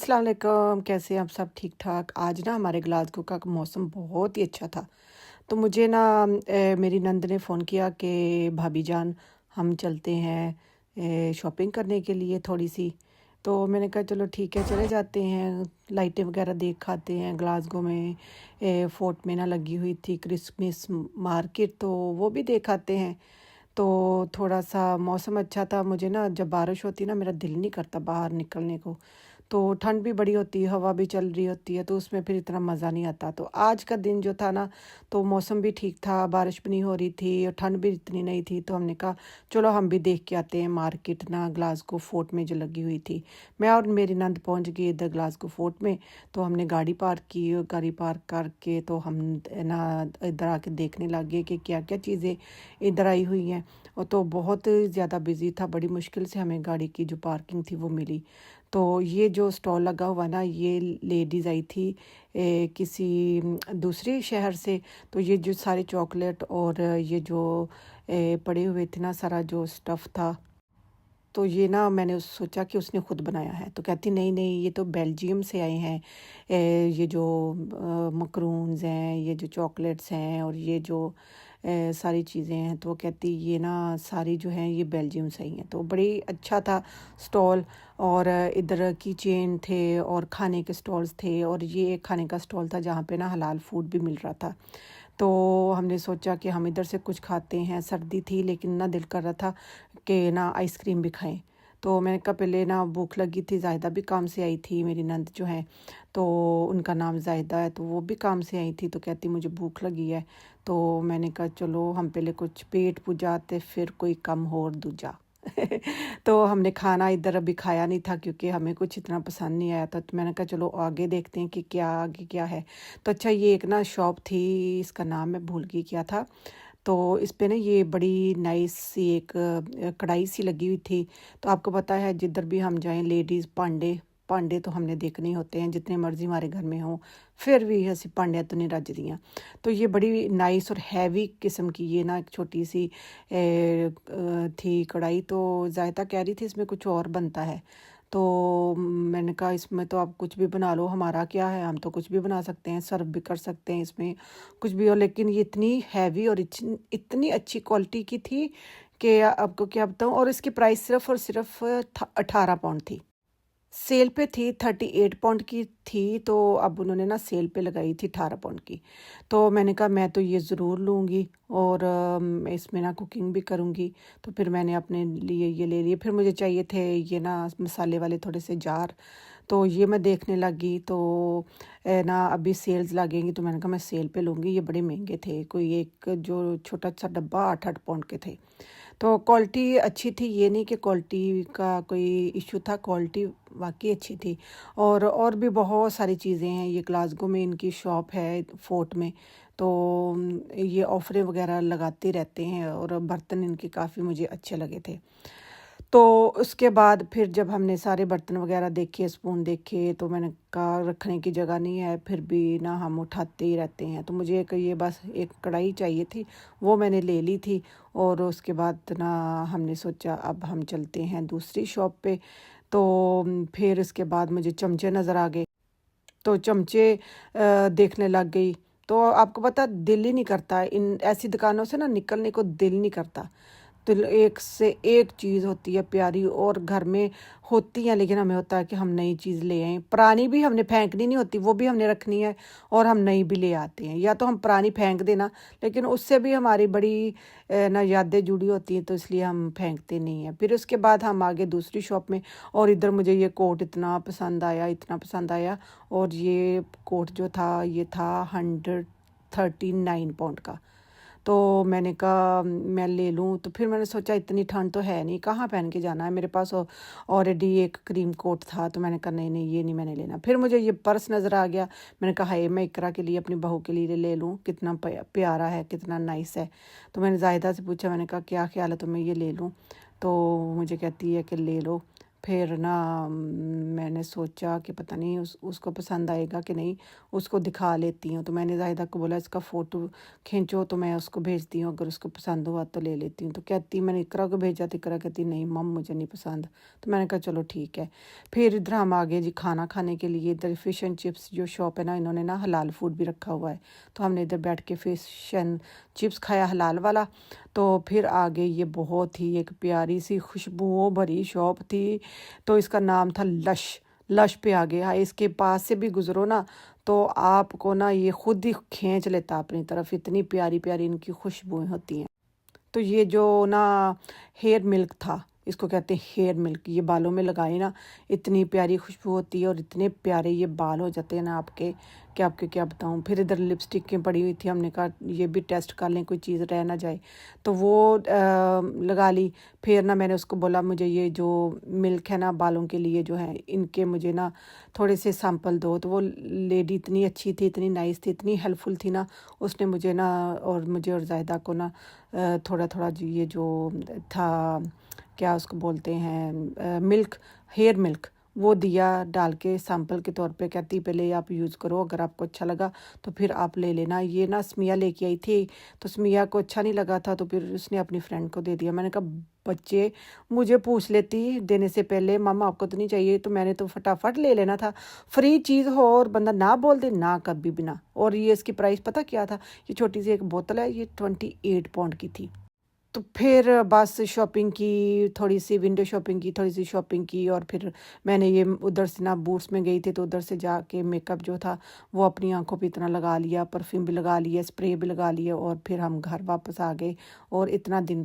अस्सलाम वालेकुम, कैसे हैं आप सब? ठीक ठाक। आज ना हमारे ग्लासगो का मौसम बहुत ही अच्छा था। तो मुझे ना मेरी नंद ने फ़ोन किया कि भाभी जान हम चलते हैं शॉपिंग करने के लिए थोड़ी सी। तो मैंने कहा चलो ठीक है चले जाते हैं, लाइटें वगैरह देख आते हैं। ग्लासगो में फोर्ट में ना लगी हुई थी क्रिसमस मार्केट, तो वो भी देख आते हैं। तो थोड़ा सा मौसम अच्छा था, मुझे ना जब बारिश होती है ना मेरा दिल नहीं करता बाहर निकलने को। तो ठंड भी बड़ी होती है, हवा भी चल रही होती है, तो उसमें फिर इतना मज़ा नहीं आता। तो आज का दिन जो था ना, तो मौसम भी ठीक था, बारिश भी नहीं हो रही थी और ठंड भी इतनी नहीं थी। तो हमने कहा चलो हम भी देख के आते हैं मार्केट ना ग्लासगो फोर्ट में जो लगी हुई थी। मैं और मेरी नंद पहुंच गए इधर ग्लासगो फोर्ट में। तो हमने गाड़ी पार्क की और गाड़ी पार्क करके तो हम ना इधर आके देखने लग गए कि क्या क्या चीज़ें इधर आई हुई हैं। और तो बहुत ज़्यादा बिजी था, बड़ी मुश्किल से हमें गाड़ी की जो पार्किंग थी वो मिली। तो ये जो स्टॉल लगा हुआ ना, ये लेडीज़ आई थी किसी दूसरे शहर से। तो ये जो सारे चॉकलेट और ये जो पड़े हुए थे ना, सारा जो स्टफ़ था, तो ये ना मैंने सोचा कि उसने खुद बनाया है। तो कहती नहीं नहीं, ये तो बेल्जियम से आए हैं। ये जो मकरून्स हैं, ये जो चॉकलेट्स हैं और ये जो सारी चीज़ें हैं, तो वो कहती ये ना सारी जो हैं ये बेल्जियम से ही हैं। तो बड़ी अच्छा था स्टॉल। और इधर की चेन थे और खाने के स्टॉल्स थे, और ये एक खाने का स्टॉल था जहाँ पे ना हलाल फूड भी मिल रहा था। तो हमने सोचा कि हम इधर से कुछ खाते हैं। सर्दी थी लेकिन ना दिल कर रहा था कि ना आइसक्रीम भी खाएं। तो मैंने कहा पहले ना भूख लगी थी, जायदा भी काम से आई थी, मेरी नंद जो है, तो उनका नाम जायदा है, तो वो भी काम से आई थी। तो कहती मुझे भूख लगी है। तो मैंने कहा चलो हम पहले कुछ पेट पुजाते फिर कोई कम हो दूजा। तो हमने खाना इधर अभी खाया नहीं था क्योंकि हमें कुछ इतना पसंद नहीं आया था। तो मैंने कहा चलो आगे देखते हैं कि क्या आगे क्या है। तो अच्छा, ये एक ना शॉप थी, इसका नाम मैं भूल गई क्या था। तो इस पे ना ये बड़ी नाइस सी एक कढ़ाई सी लगी हुई थी। तो आपको पता है जिधर भी हम जाएं लेडीज़ भांडे भांडे तो हमने देखने ही होते हैं, जितने मर्जी हमारे घर में हों, फिर भी ऐसी भांडियाँ तो नहीं रजदियाँ। तो ये बड़ी नाइस और हैवी किस्म की ये ना एक छोटी सी थी कढ़ाई। तो जायदा कह रही थी इसमें कुछ और बनता है। तो मैंने कहा इसमें तो आप कुछ भी बना लो, हमारा क्या है, हम तो कुछ भी बना सकते हैं, सर्व भी कर सकते हैं इसमें कुछ भी हो। लेकिन ये इतनी हैवी और इतनी अच्छी क्वालिटी की थी कि आपको क्या बताऊँ। और इसकी प्राइस सिर्फ और सिर्फ 18 पाउंड थी। सेल पे थी 38 पाउंड की थी, तो अब उन्होंने ना सेल पे लगाई थी 18 पाउंड की। तो मैंने कहा मैं तो ये ज़रूर लूँगी और मैं इसमें ना कुकिंग भी करूँगी। तो फिर मैंने अपने लिए ये ले लिए। फिर मुझे चाहिए थे ये ना मसाले वाले थोड़े से जार। तो ये मैं देखने लगी। तो ना अभी सेल्स लगेंगी, तो मैंने कहा मैं सेल पे लूँगी। ये बड़े महंगे थे, कोई एक जो छोटा सा डब्बा 8-8 पाउंड के थे। तो क्वालिटी अच्छी थी, ये नहीं कि क्वालिटी का कोई इशू था, क्वालिटी वाकई अच्छी थी। और भी बहुत सारी चीज़ें हैं। ये ग्लासगो में इनकी शॉप है फोर्ट में। तो ये ऑफरें वगैरह लगाते रहते हैं और बर्तन इनके काफ़ी मुझे अच्छे लगे थे। तो उसके बाद फिर जब हमने सारे बर्तन वगैरह देखे, स्पून देखे, तो मैंने कहा रखने की जगह नहीं है, फिर भी ना हम उठाते ही रहते हैं। तो मुझे एक ये बस एक कढ़ाई चाहिए थी, वो मैंने ले ली थी। और उसके बाद ना हमने सोचा अब हम चलते हैं दूसरी शॉप पे। तो फिर इसके बाद मुझे चमचे नज़र आ गए, तो चमचे देखने लग गई। तो आपको पता दिल ही नहीं करता, इन ऐसी दुकानों से ना निकलने को दिल नहीं करता। तो एक से एक चीज़ होती है प्यारी और घर में होती है, लेकिन हमें होता है कि हम नई चीज़ ले आएँ। पुरानी भी हमने फेंकनी नहीं होती, वो भी हमने रखनी है और हम नई भी ले आते हैं। या तो हम पुरानी फेंक देना, लेकिन उससे भी हमारी बड़ी ना यादें जुड़ी होती हैं, तो इसलिए हम फेंकते नहीं हैं। फिर उसके बाद हम आगे दूसरी शॉप में, और इधर मुझे ये कोट इतना पसंद आया, इतना पसंद आया। और ये कोट जो था ये था 139 पाउंड का। तो मैंने कहा मैं ले लूँ। तो फिर मैंने सोचा इतनी ठंड तो है नहीं, कहाँ पहन के जाना है, मेरे पास ऑलरेडी एक क्रीम कोट था। तो मैंने कहा नहीं नहीं ये नहीं मैंने लेना। फिर मुझे ये पर्स नज़र आ गया, मैंने कहा है मैं इकरा के लिए, अपनी बहू के लिए ले लूँ, कितना प्यारा है, कितना नाइस है। तो मैंने जाहिदा से पूछा, मैंने कहा क्या ख्याल है तो मैं ये ले लूँ। तो मुझे कहती है कि ले लो। پھر نا میں نے سوچا کہ پتہ نہیں اس کو پسند آئے گا کہ نہیں، اس کو دکھا لیتی ہوں۔ تو میں نے زاہدہ کو بولا اس کا فوٹو کھینچو تو میں اس کو بھیجتی ہوں، اگر اس کو پسند ہوا تو لے لیتی ہوں۔ تو کہتی میں نے اقرا کو بھیجا تو اقرا کہتی نہیں مم مجھے نہیں پسند۔ تو میں نے کہا چلو ٹھیک ہے۔ پھر ادھر ہم آگے جی کھانا کھانے کے لیے، ادھر فش اینڈ چپس جو شاپ ہے نا، انہوں نے نا حلال فوڈ بھی رکھا ہوا ہے، تو ہم نے ادھر بیٹھ کے فش اینڈ چپس کھایا حلال والا۔ تو پھر آگے یہ بہت ہی ایک پیاری سی خوشبوؤں بھری شاپ تھی، تو اس کا نام تھا لش پہ آگے۔ ہاں اس کے پاس سے بھی گزرو نا تو آپ کو نا یہ خود ہی کھینچ لیتا اپنی طرف، اتنی پیاری پیاری ان کی خوشبوئیں ہوتی ہیں۔ تو یہ جو نا ہیئر ملک تھا، اس کو کہتے ہیں ہیئر ملک، یہ بالوں میں لگائے نا اتنی پیاری خوشبو ہوتی ہے اور اتنے پیارے یہ بال ہو جاتے ہیں نا آپ کے، کہ آپ کے کیا بتاؤں۔ پھر ادھر لپسٹکیں پڑی ہوئی تھی، ہم نے کہا یہ بھی ٹیسٹ کر لیں کوئی چیز رہ نہ جائے، تو وہ لگا لی۔ پھر نا میں نے اس کو بولا مجھے یہ جو ملک ہے نا بالوں کے لیے جو ہے ان کے مجھے نا تھوڑے سے سیمپل دو۔ تو وہ لیڈی اتنی اچھی تھی، اتنی نائس تھی، اتنی ہیلپ فل تھی نا، اس نے مجھے نا اور مجھے اور زاہدہ کو نا تھوڑا تھوڑا یہ جو تھا کیا اس کو بولتے ہیں ملک، ہیئر ملک، وہ دیا ڈال کے سیمپل کے طور پہ، کہتی پہلے آپ یوز کرو، اگر آپ کو اچھا لگا تو پھر آپ لے لینا۔ یہ نا سمیہ لے کے آئی تھی، تو سمیہ کو اچھا نہیں لگا تھا تو پھر اس نے اپنی فرینڈ کو دے دیا۔ میں نے کہا بچے مجھے پوچھ لیتی دینے سے پہلے ماما آپ کو تو نہیں چاہیے، تو میں نے تو فٹافٹ لے لینا تھا۔ فری چیز ہو اور بندہ نہ بول دے نہ کبھی بھی نہ۔ اور یہ اس کی پرائس پتہ کیا تھا؟ یہ چھوٹی سی ایک بوتل ہے، یہ 28 پاؤنڈ کی تھی۔ تو پھر بس شاپنگ کی، تھوڑی سی ونڈو شاپنگ کی، تھوڑی سی شاپنگ کی، اور پھر میں نے یہ ادھر سے نا بوٹس میں گئی تھی تو ادھر سے جا کے میک اپ جو تھا وہ اپنی آنکھوں پہ اتنا لگا لیا، پرفیوم بھی لگا لیا، اسپرے بھی لگا لیا، اور پھر ہم گھر واپس آ گئے۔ اور اتنا دن